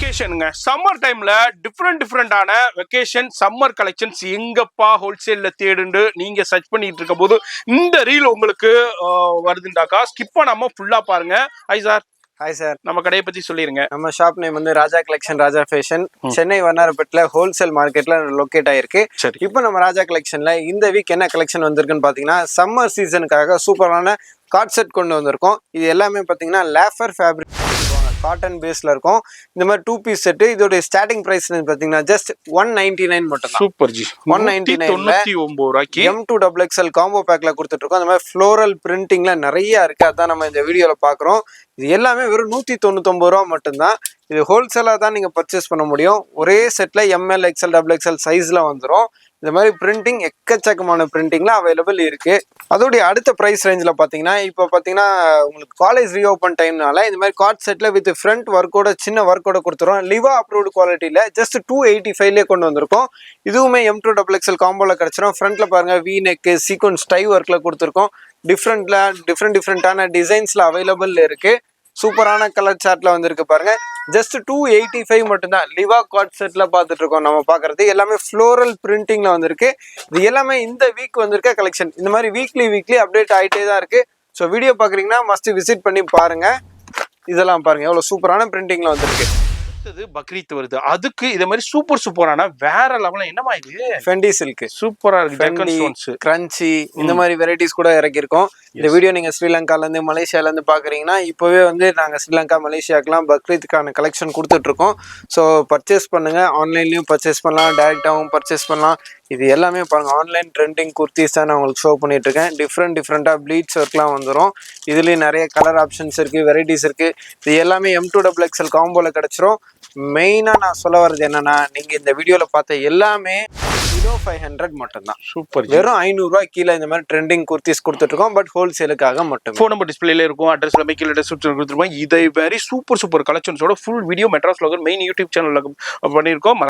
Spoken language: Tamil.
வெக்கேஷனுங்க சம்மர் டைம்ல டிஃப்ரெண்டான வெக்கேஷன் சம்மர் கலெக்ஷன்ஸ் எங்கப்பா ஹோல்சேல்ல தேடுண்டு நீங்க சர்ச் பண்ணிட்டு இருக்க போது இந்த ரீல் உங்களுக்கு வருதுண்டாக்கா ஸ்கிப் பண்ணாம ஃபுல்லா பாருங்க. Hi sir. Hi sir. நம்ம கடையை பத்தி சொல்லிருங்க. நம்ம ஷாப் நேம் வந்து ராஜா கலெக்ஷன் ராஜா ஃபேஷன், சென்னை வண்ணாரப்பேட்ல ஹோல்சேல் மார்க்கெட்ல லொக்கேட் ஆயிருக்கு. இப்போ நம்ம ராஜா கலெக்ஷன்ல இந்த வீக் என்ன கலெக்ஷன் வந்திருக்குன்னு பாத்தீங்கன்னா சம்மர் சீசனுக்காக சூப்பரான கார்ட் செட் கொண்டு வந்திருக்கோம். இது எல்லாமே பாத்தீங்கன்னா லேஃபர் ஃபேப்ரிக் காட்டன் பேஸ்ல இருக்கும். இந்த மாதிரி 2 பீஸ் செட். இதோட ஸ்டார்டிங் பிரைஸ் பாத்தீங்கன்னா ஜஸ்ட் 199 மட்டும் தான். Super G. 199 M2XXL காம்போ பேக்ல கொடுத்துட்டு இருக்கோம். அந்த மாதிரி ஃப்ளோரல் பிரிண்டிங்ல நிறைய இருக்கு. அதான் நம்ம இந்த வீடியோல பாக்குறோம். இது எல்லாமே வெறும் 199 ரூபா மட்டும்தான். இது ஹோல்சேலா தான் நீங்க பர்ச்சேஸ் பண்ண முடியும். ஒரே செட்ல ML XL XXL சைஸ்ல வந்துடும். இந்த மாதிரி பிரிண்டிங் எக்கச்சக்கமான பிரிண்டிங்ல அவைலபிள் இருக்கு. அதோடைய அடுத்த பிரைஸ் ரேஞ்சில் பார்த்தீங்கன்னா இப்போ பார்த்தீங்கன்னா உங்களுக்கு காலேஜ் ரீஓப்பன் டைம்னால இந்த மாதிரி கார்ட் செட்டில் வித் ஃப்ரண்ட் ஒர்க்கோட சின்ன ஒர்க்கோட கொடுத்துரும். லிவா அப்ரூவ்டு குவாலிட்டியில் ஜஸ்ட் 285லேயே கொண்டு வந்திருக்கோம். இதுவுமே M2XXL காம்போவில் கிடச்சிரும். ஃப்ரண்ட்டில் பாருங்கள் வி நெக்கு சீக்வன்ஸ் டை ஒர்க்கில் கொடுத்துருக்கோம். டிஃப்ரெண்டான டிசைன்ஸில் அவைலபிள் இருக்குது. சூப்பரான கலர் சார்ட்ல வந்திருக்கு பாருங்க. ஜஸ்ட் 285 மட்டும்தான். லிவா கார்ட் செட்ல பார்த்துட்டு இருக்கோம். நம்ம பார்க்கறது எல்லாமே ஃப்ளோரல் பிரிண்டிங்ல வந்திருக்கு. இது எல்லாமே இந்த வீக் வந்திருக்க கலெக்ஷன். இந்த மாதிரி வீக்லி அப்டேட் ஆகிட்டே தான் இருக்கு. ஸோ வீடியோ பார்க்குறீங்கன்னா மஸ்ட் விசிட் பண்ணி பாருங்க. இதெல்லாம் பாருங்க எவ்வளோ சூப்பரான பிரிண்டிங்ல வந்திருக்கு. பக்ரீத் வருது, அதுக்கு இதே மாதிரி சூப்பரான வேற லெவல்ல என்னமா இது ஃபெண்டி சில்க் சூப்பரா இருக்கு. கிரன்ச்சி இந்த மாதிரி வெரைட்டிஸ் கூட இறக்கிருக்கோம். இந்த வீடியோ நீங்க ஸ்ரீலங்கால இருந்து மலேசியால இருந்து பாக்குறீங்கன்னா இப்பவே வந்து நாங்க ஸ்ரீலங்கா மலேசியாக்கெல்லாம் பக்ரீத்துக்கான கலெக்ஷன் கொடுத்துட்டு இருக்கோம். ஸோ பர்ச்சேஸ் பண்ணுங்க. ஆன்லைன்லயும் பர்ச்சேஸ் பண்ணலாம், டைரக்டாவும் பர்ச்சேஸ் பண்ணலாம். இது எல்லாமே பாருங்க ஆன்லைன் ட்ரெண்டிங் குர்த்திஸ் தான் நான் உங்களுக்கு ஷோ பண்ணிட்டு இருக்கேன். டிஃப்ரெண்டா ப்ளீட்ஸ் ஒர்க்லாம் வந்துடும். இதுலயும் நிறைய கலர் ஆப்ஷன்ஸ் இருக்கு, வெரைட்டிஸ் இருக்கு. இது எல்லாமே M2XXL காம்போல கிடைச்சிரும். மெயினா நான் சொல்ல வர்றது என்னன்னா, நீங்க இந்த வீடியோல பார்த்த எல்லாமே 500 மட்டும்தான். சூப்பர். வெறும் 500 ரூபாய் கீழே இந்த மாதிரி ட்ரெண்டிங் குர்த்திஸ் கொடுத்துட்டு இருக்கோம். பட் ஹோல்சேலுக்காக மட்டும். ஃபோன் நம்பர் டிஸ்பிளேல இருக்கும், அட்ரஸ் எல்லாமே கீழே டிஸ்கிரிப்ஷன் கொடுத்துருப்போம். இதை மாதிரி சூப்பர் கலெக்ஷன்ஸோட ஃபுல் வீடியோ மெட்ராஸ் லோகர் மெயின் யூடியூப் சேனல்ல பண்ணியிருக்கோம்.